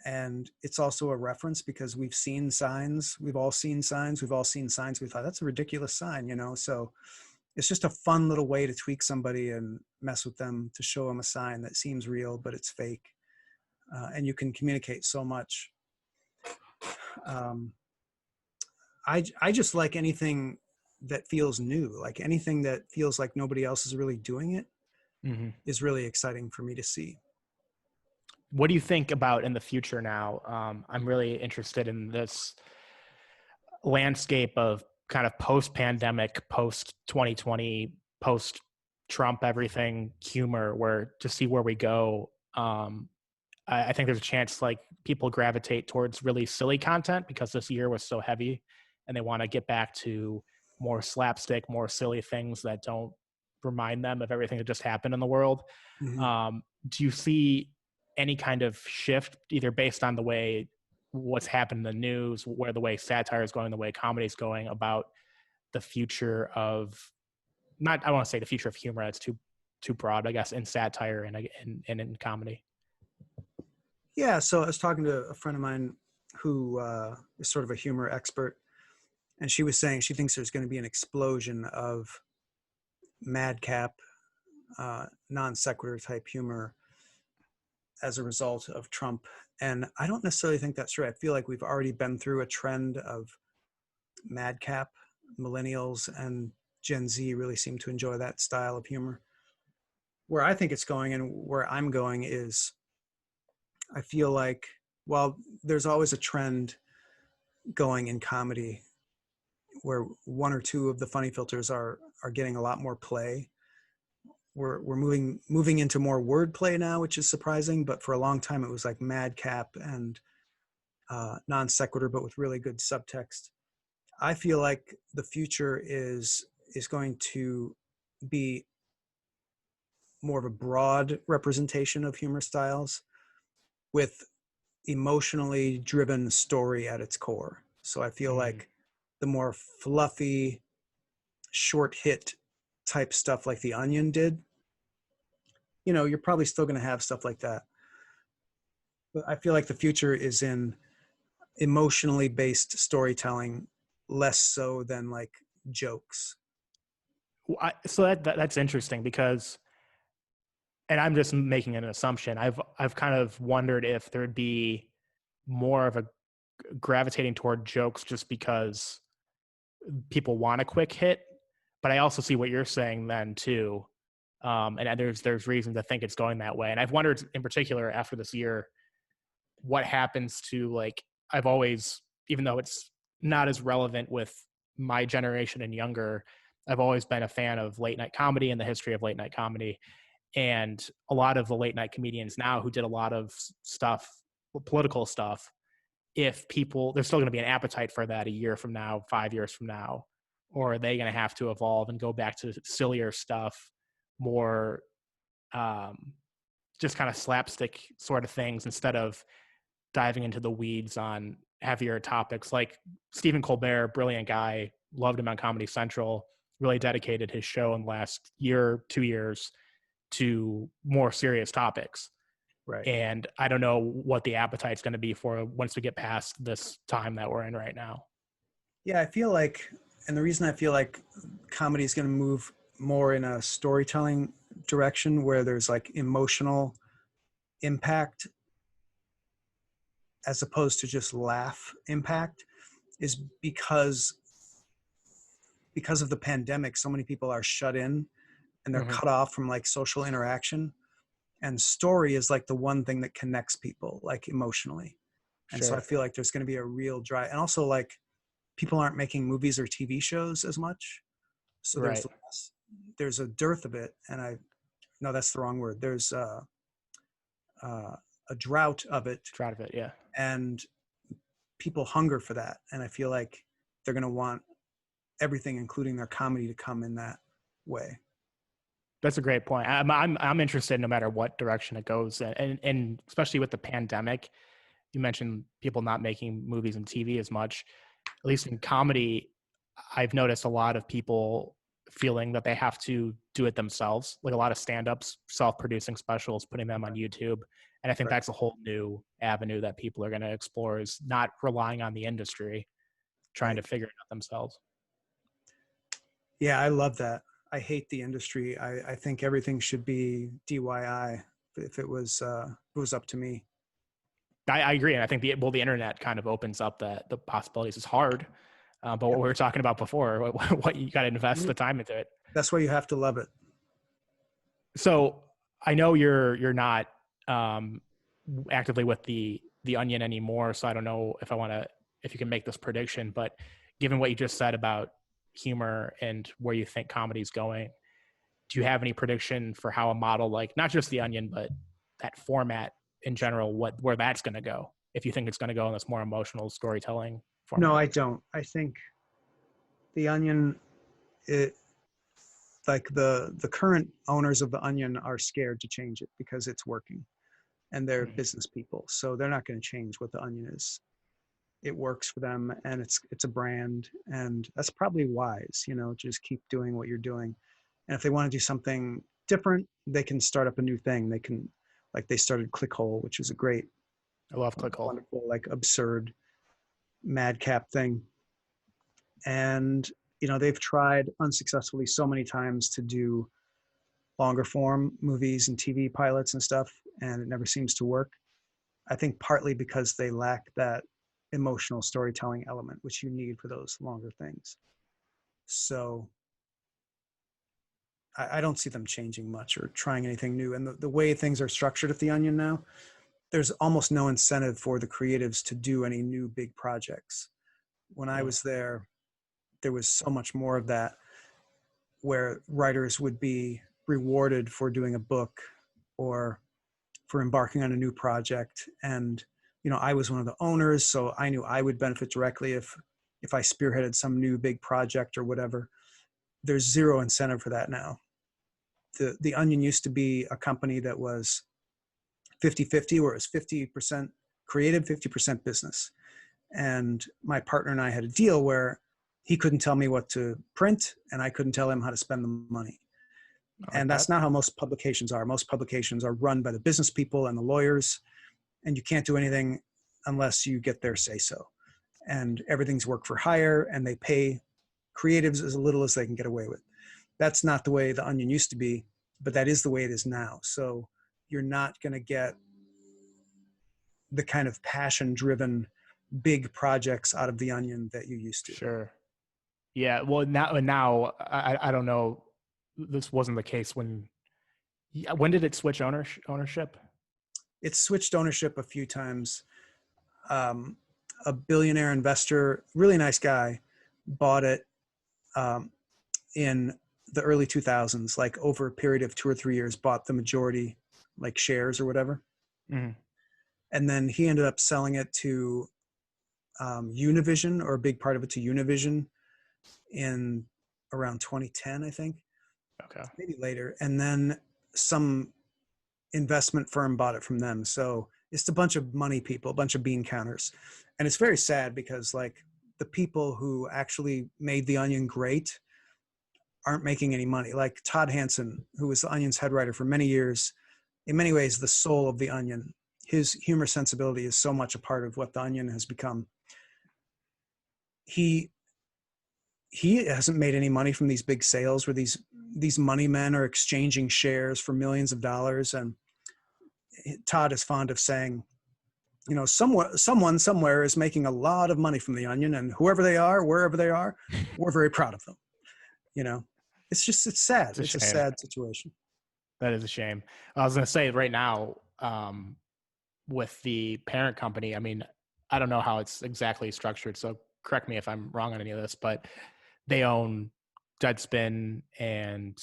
And it's also a reference because we've seen signs. We've all seen signs. We've all seen signs. We thought that's a ridiculous sign, So it's just a fun little way to tweak somebody and mess with them, to show them a sign that seems real, but it's fake. And you can communicate so much. I just like anything that feels new, like anything that feels like nobody else is really doing it is really exciting for me to see. What do you think about in the future now? I'm really interested in this landscape of kind of post-pandemic, post-2020, post-Trump, everything humor, where to see where we go. I think there's a chance like people gravitate towards really silly content because this year was so heavy and they want to get back to more slapstick, more silly things that don't remind them of everything that just happened in the world. Mhm. Do you see any kind of shift, either based on the way what's happened in the news, where the way satire is going, the way comedy is going, about the future of, not, I don't want to say the future of humor, that's too broad, I guess, in satire and in comedy? Yeah, so I was talking to a friend of mine who is sort of a humor expert, and she was saying she thinks there's going to be an explosion of madcap, non sequitur type humor as a result of Trump. And I don't necessarily think that's true. I feel like we've already been through a trend of madcap. Millennials and Gen Z really seem to enjoy that style of humor. Where I think it's going and where I'm going is, I feel like, while there's always a trend going in comedy where one or two of the funny filters are getting a lot more play, we're moving into more wordplay now, which is surprising. But for a long time, it was like madcap and non sequitur, but with really good subtext. I feel like the future is going to be more of a broad representation of humor styles with emotionally driven story at its core. So I feel like the more fluffy, short hit type stuff like the Onion did, you're probably still going to have stuff like that. But I feel like the future is in emotionally based storytelling, less so than like jokes. So that's interesting, because, and I'm just making an assumption, I've kind of wondered if there'd be more of a gravitating toward jokes just because people want a quick hit. But I also see what you're saying then too. And there's reason to think it's going that way. And I've wondered in particular after this year, what happens to, like, I've always, even though it's not as relevant with my generation and younger, I've always been a fan of late night comedy and the history of late night comedy. And a lot of the late night comedians now who did a lot of stuff, political stuff, if people, there's still going to be an appetite for that a year from now, 5 years from now, or are they going to have to evolve and go back to sillier stuff, more just kind of slapstick sort of things, instead of diving into the weeds on heavier topics? Like Stephen Colbert, brilliant guy, loved him on Comedy Central, really dedicated his show in the last year, 2 years to more serious topics. Right. And I don't know what the appetite's going to be for once we get past this time that we're in right now. Yeah, I feel like, and the reason I feel like comedy is going to move more in a storytelling direction where there's like emotional impact as opposed to just laugh impact, is because of the pandemic, so many people are shut in and they're cut off from like social interaction. And story is like the one thing that connects people like emotionally. And so I feel like there's going to be a real drive. And also, like, people aren't making movies or TV shows as much. So there's a dearth of it. And no, that's the wrong word. There's a drought of it. Yeah. And people hunger for that. And I feel like they're going to want everything, including their comedy, to come in that way. That's a great point. I'm interested no matter what direction it goes, and especially with the pandemic. You mentioned people not making movies and TV as much. At least in comedy, I've noticed a lot of people feeling that they have to do it themselves. Like a lot of stand-ups, self-producing specials, putting them on YouTube. And I think that's a whole new avenue that people are going to explore, is not relying on the industry, trying to figure it out themselves. Yeah, I love that. I hate the industry. I think everything should be DIY if it was up to me. I agree. And I think the internet kind of opens up the possibilities. It's hard. But what we were talking about before, what you got to invest the time into it. That's why you have to love it. So I know you're not actively with the Onion anymore. So I don't know if you can make this prediction, but given what you just said about humor and where you think comedy is going, do you have any prediction for how a model, like not just the Onion, but that format in general, where that's going to go? If you think it's going to go in this more emotional storytelling format? No, I don't. I think The Onion, it like the current owners of the Onion are scared to change it because it's working, and they're business people, so they're not going to change what the Onion is. It works for them, and it's a brand, and that's probably wise. Just keep doing what you're doing, and if they want to do something different, they can start up a new thing. They can, like they started Clickhole, which is a great, I love Clickhole. wonderful, like absurd madcap thing. And they've tried unsuccessfully so many times to do longer form movies and TV pilots and stuff, and it never seems to work. I think partly because they lack that emotional storytelling element, which you need for those longer things. So I don't see them changing much or trying anything new. And the way things are structured at the Onion now, there's almost no incentive for the creatives to do any new big projects. When I was there was so much more of that, where writers would be rewarded for doing a book or for embarking on a new project. And, I was one of the owners, so I knew I would benefit directly if I spearheaded some new big project or whatever. There's zero incentive for that now. The Onion used to be a company that was 50-50, where it was 50% creative, 50% business. And my partner and I had a deal where he couldn't tell me what to print, and I couldn't tell him how to spend the money. And that's not how most publications are. Most publications are run by the business people and the lawyers, and you can't do anything unless you get their say-so. And everything's work for hire, and they pay creatives as little as they can get away with. That's not the way the Onion used to be, but that is the way it is now. So you're not going to get the kind of passion-driven big projects out of the Onion that you used to. Sure. Yeah. Well, now I don't know. This wasn't the case when did it switch ownership? It's switched ownership a few times. A billionaire investor, really nice guy, bought it in the early 2000s, like over a period of 2 or 3 years, bought the majority, like shares or whatever. Mm-hmm. And then he ended up selling it to Univision, or a big part of it to Univision, in around 2010, I think. Okay. Maybe later. And then some investment firm bought it from them. So it's a bunch of money people, a bunch of bean counters. And it's very sad because, like, the people who actually made the Onion great aren't making any money. Like Todd Hansen, who was the Onion's head writer for many years, in many ways the soul of the Onion. His humor sensibility is so much a part of what the Onion has become. He hasn't made any money from these big sales where these money men are exchanging shares for millions of dollars. And Todd is fond of saying, someone somewhere is making a lot of money from the Onion, and whoever they are, wherever they are, we're very proud of them. It's sad. It's a sad situation. That is a shame. I was going to say right now, with the parent company, I mean, I don't know how it's exactly structured, so correct me if I'm wrong on any of this, but they own Deadspin and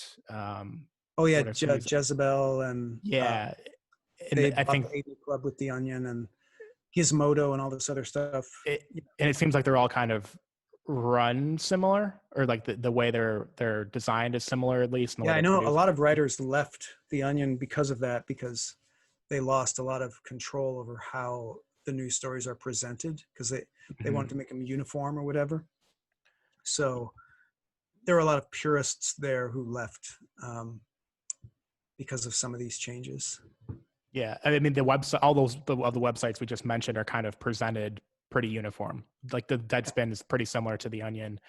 Jezebel, and and I think the AV Club with the Onion and Gizmodo and all this other stuff. And it seems like they're all kind of run similar, or like the way they're designed is similar, at least. I know a lot of writers left the Onion because of that, because they lost a lot of control over how the news stories are presented, because they wanted to make them uniform or whatever. So there were a lot of purists there who left because of some of these changes. Yeah, I mean, the website, all those the websites we just mentioned are kind of presented pretty uniform. Like the Deadspin is pretty similar to the Onion,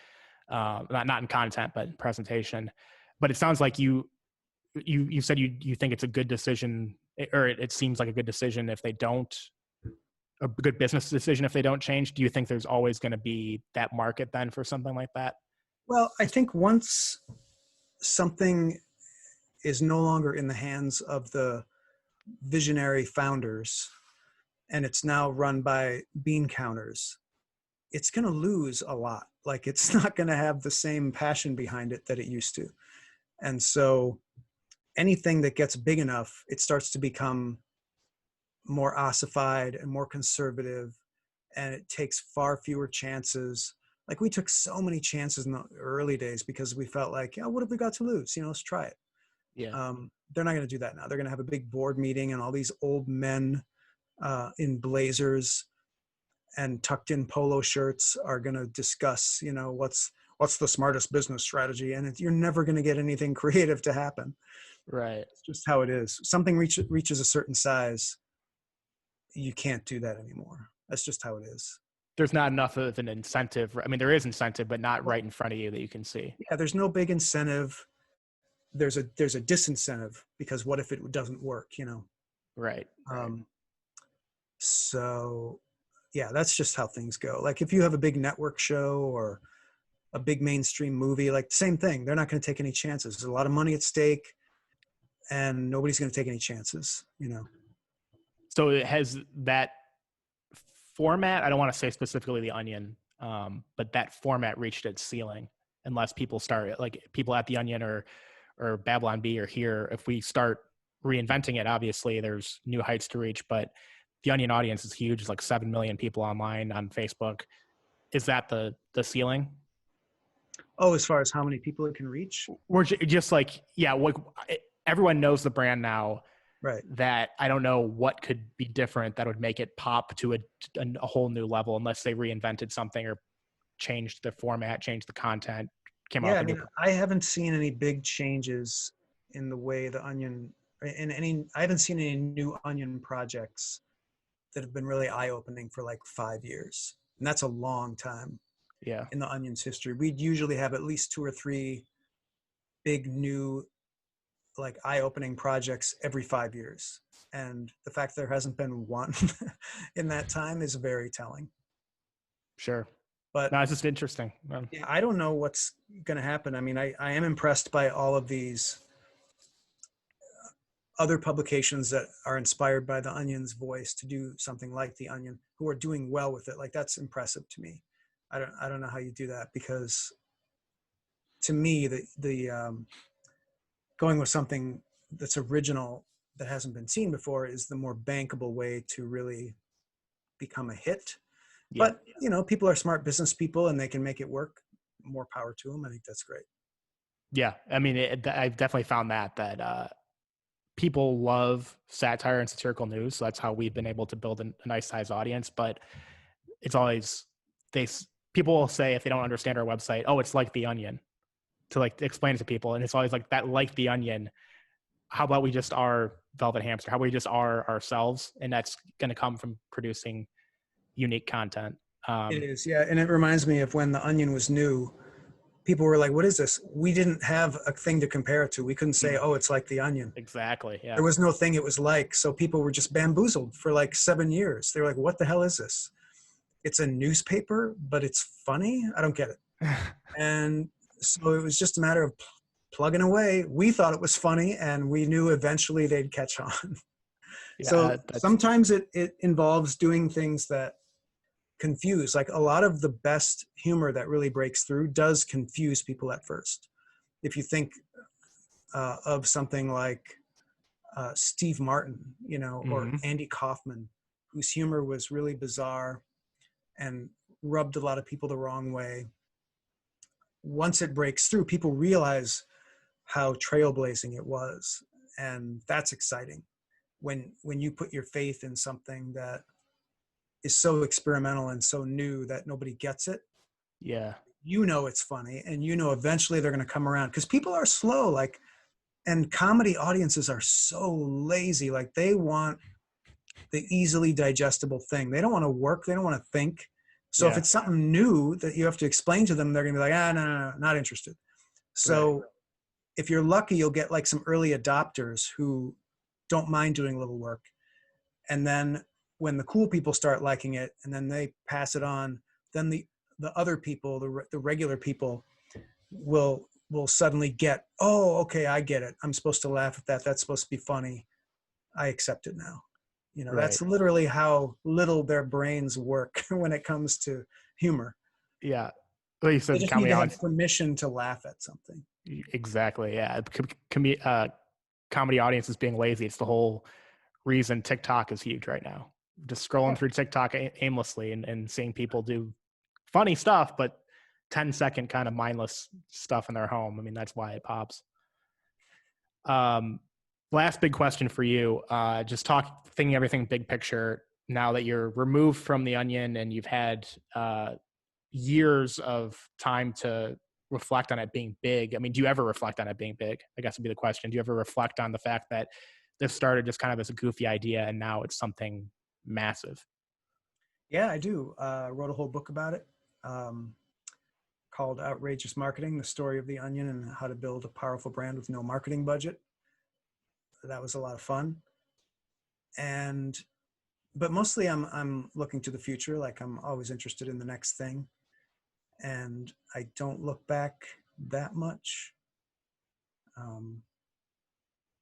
not in content but in presentation. But it sounds like you said you think it's a good decision, or it seems like a good decision if they don't, a good business decision if they don't change. Do you think there's always going to be that market then for something like that? Well, I think once something is no longer in the hands of the visionary founders and it's now run by bean counters, it's going to lose a lot. Like, it's not going to have the same passion behind it that it used to. And so anything that gets big enough, it starts to become more ossified and more conservative, and it takes far fewer chances Like we took so many chances in the early days because we felt like, yeah, what have we got to lose? You know, let's try it. Yeah. They're not going to do that now. They're going to have a big board meeting and all these old men in blazers and tucked in polo shirts are going to discuss, you know, what's the smartest business strategy. And you're never going to get anything creative to happen. Right. It's just how it is. Something reaches a certain size. You can't do that anymore. That's just how it is. There's not enough of an incentive. I mean, there is incentive, but not right in front of you that you can see. Yeah, there's no big incentive. There's a disincentive because what if it doesn't work, you know? Right. So yeah, that's just how things go. Like if you have a big network show or a big mainstream movie, like the same thing, they're not going to take any chances. There's a lot of money at stake and nobody's going to take any chances, you know? So it has that format. I don't want to say specifically the Onion, but that format reached its ceiling unless people start, like people at the Onion or Babylon Bee or here. If we start reinventing it, obviously there's new heights to reach, but the Onion audience is huge. It's like 7 million people online on Facebook. Is that the ceiling? Oh, as far as how many people it can reach? We're just like, yeah, like everyone knows the brand now. Right. That I don't know what could be different that would make it pop to a whole new level unless they reinvented something or changed the format, changed the content, came out. Yeah, I mean, I haven't seen any big changes in the way the Onion, I haven't seen any new Onion projects that have been really eye-opening for like 5 years. And that's a long time. Yeah. In the Onion's history. We'd usually have at least 2 or 3 big new like eye-opening projects every 5 years. And the fact there hasn't been one in that time is very telling. Sure. But no, it's just interesting. Yeah, I don't know what's going to happen. I mean, I am impressed by all of these other publications that are inspired by the Onion's voice to do something like the Onion, who are doing well with it. Like that's impressive to me. I don't know how you do that, because to me, the going with something that's original that hasn't been seen before is the more bankable way to really become a hit. Yeah. But, you know, people are smart business people and they can make it work. More power to them. I think that's great. Yeah. I mean, I've definitely found that people love satire and satirical news. So that's how we've been able to build a nice size audience. But it's always, people will say, if they don't understand our website, oh, it's like the Onion, to like explain it to people. And it's always like that, like the Onion. How about we just are Velvet Hamster? How about we just are ourselves? And that's going to come from producing unique content. It is. Yeah. And it reminds me of when the Onion was new, people were like, what is this? We didn't have a thing to compare it to. We couldn't say, oh, it's like the Onion. Exactly. Yeah. There was no thing it was like. So people were just bamboozled for like 7 years. They were like, what the hell is this? It's a newspaper, but it's funny. I don't get it. And so it was just a matter of plugging away. We thought it was funny and we knew eventually they'd catch on. Yeah, so sometimes it involves doing things that confuse. Like a lot of the best humor that really breaks through does confuse people at first. If you think of something like Steve Martin, you know, or Andy Kaufman, whose humor was really bizarre and rubbed a lot of people the wrong way. Once it breaks through, people realize how trailblazing it was. And that's exciting. When you put your faith in something that is so experimental and so new that nobody gets it. Yeah. You know it's funny, and you know eventually they're going to come around, because people are slow, like, and comedy audiences are so lazy. Like they want the easily digestible thing. They don't want to work. They don't want to think. So if it's something new that you have to explain to them, they're going to be like, no, not interested. So if you're lucky, you'll get like some early adopters who don't mind doing a little work. And then when the cool people start liking it and then they pass it on, then the other people, the regular people will suddenly get, oh, okay, I get it. I'm supposed to laugh at that. That's supposed to be funny. I accept it now. You know, that's literally how little their brains work when it comes to humor. Yeah. Well, you said they just need to have permission to laugh at something. Exactly. Yeah. Comedy audiences being lazy. It's the whole reason TikTok is huge right now. Just scrolling through TikTok aimlessly and seeing people do funny stuff, but 10-second kind of mindless stuff in their home. I mean, that's why it pops. Last big question for you, thinking everything big picture, now that you're removed from the Onion and you've had years of time to reflect on it being big. I mean, do you ever reflect on it being big? I guess would be the question. Do you ever reflect on the fact that this started just kind of as a goofy idea and now it's something massive? Yeah, I do. Wrote a whole book about it called Outrageous Marketing, the story of the Onion and how to build a powerful brand with no marketing budget. That was a lot of fun. But mostly I'm looking to the future. Like, I'm always interested in the next thing. And I don't look back that much.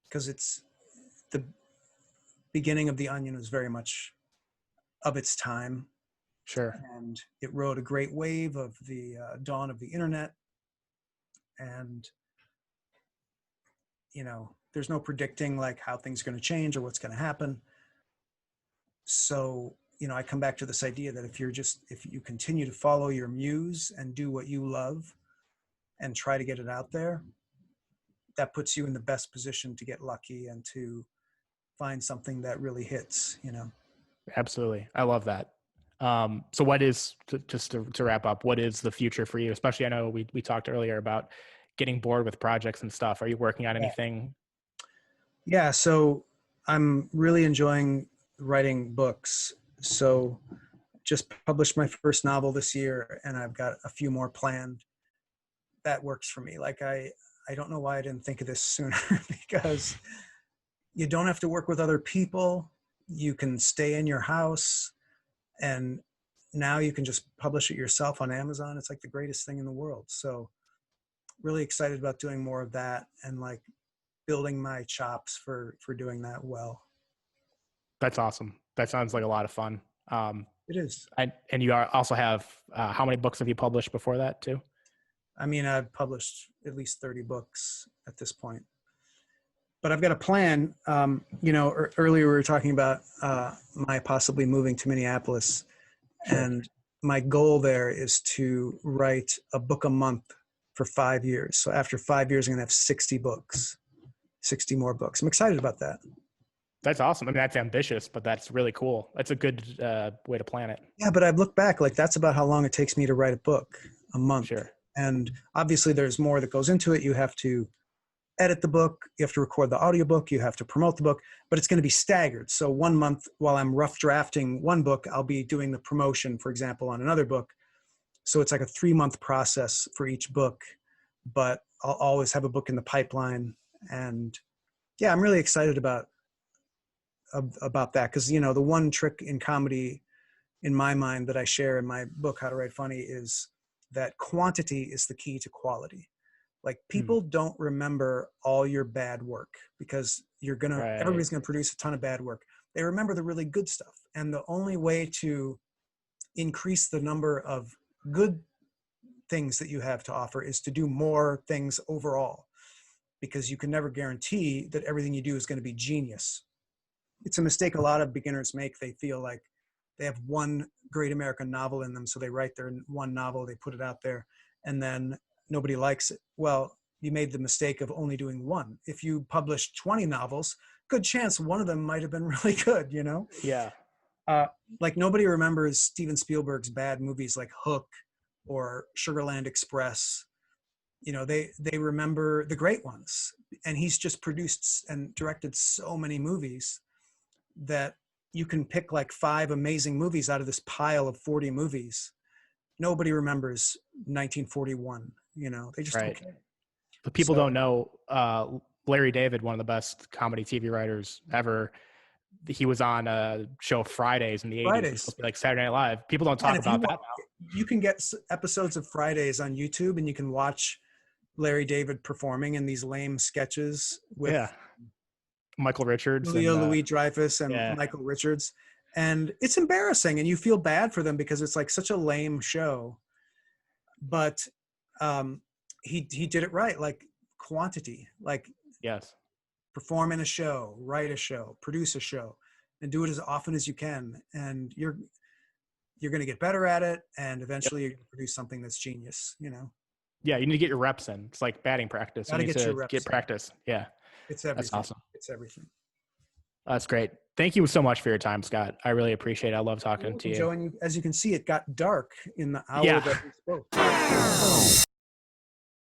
Because it's the beginning of the Onion was very much of its time. Sure. And it rode a great wave of the dawn of the internet. And, you know, there's no predicting like how things are going to change or what's going to happen. So, you know, I come back to this idea that if you continue to follow your muse and do what you love and try to get it out there, that puts you in the best position to get lucky and to find something that really hits, you know? Absolutely. I love that. So what is, to wrap up, what is the future for you? Especially, I know we talked earlier about getting bored with projects and stuff. Are you working on anything? Yeah. So I'm really enjoying writing books. So just published my first novel this year and I've got a few more planned. That works for me. Like, I don't know why I didn't think of this sooner because you don't have to work with other people. You can stay in your house and now you can just publish it yourself on Amazon. It's like the greatest thing in the world. So really excited about doing more of that and like building my chops for doing that well. That's awesome. That sounds like a lot of fun. It is. And you also have, how many books have you published before that too? I mean, I've published at least 30 books at this point. But I've got a plan. You know, earlier we were talking about my possibly moving to Minneapolis. Sure. And my goal there is to write a book a month for 5 years. So after 5 years, I'm going to have 60 books, 60 more books. I'm excited about that. That's awesome. I mean, that's ambitious, but that's really cool. That's a good way to plan it. Yeah, but I've looked back, like that's about how long it takes me to write a book, a month. Sure. And obviously there's more that goes into it. You have to edit the book, you have to record the audiobook, you have to promote the book, but it's going to be staggered. So 1 month while I'm rough drafting one book, I'll be doing the promotion, for example, on another book. So it's like a 3-month process for each book, but I'll always have a book in the pipeline. And yeah, I'm really excited about that. Cause you know, the one trick in comedy in my mind that I share in my book, How to Write Funny, is that quantity is the key to quality. Like, people don't remember all your bad work because everybody's going to produce a ton of bad work. They remember the really good stuff. And the only way to increase the number of good things that you have to offer is to do more things overall, because you can never guarantee that everything you do is going to be genius. It's a mistake a lot of beginners make. They feel like they have one great American novel in them. So they write their one novel, they put it out there, and then nobody likes it. Well, you made the mistake of only doing one. If you published 20 novels, good chance one of them might have been really good, you know? Yeah. Like, nobody remembers Steven Spielberg's bad movies like Hook or Sugarland Express. You know, they remember the great ones. And he's just produced and directed so many movies that you can pick like 5 amazing movies out of this pile of 40 movies. Nobody remembers 1941, you know, they just don't care. But people don't know, Larry David, one of the best comedy TV writers ever, he was on a show Fridays in the 80s. It was supposed to be like Saturday Night Live. People don't talk about that now. You can get episodes of Fridays on YouTube and you can watch Larry David performing in these lame sketches with Michael Richards, Louis-Dreyfus and Michael Richards. And it's embarrassing and you feel bad for them because it's like such a lame show. But he did it right, like quantity, like perform in a show, write a show, produce a show, and do it as often as you can. And you're going to get better at it, and eventually you're going to produce something that's genius. You know. Yeah, you need to get your reps in. It's like batting practice. Gotta You need get your to reps get in. practice. Yeah, It's everything. that's awesome. It's everything. That's great. Thank you so much for your time, Scott. I really appreciate it. I love talking to you. Joe, and as you can see, it got dark in the hour Yeah. that we spoke.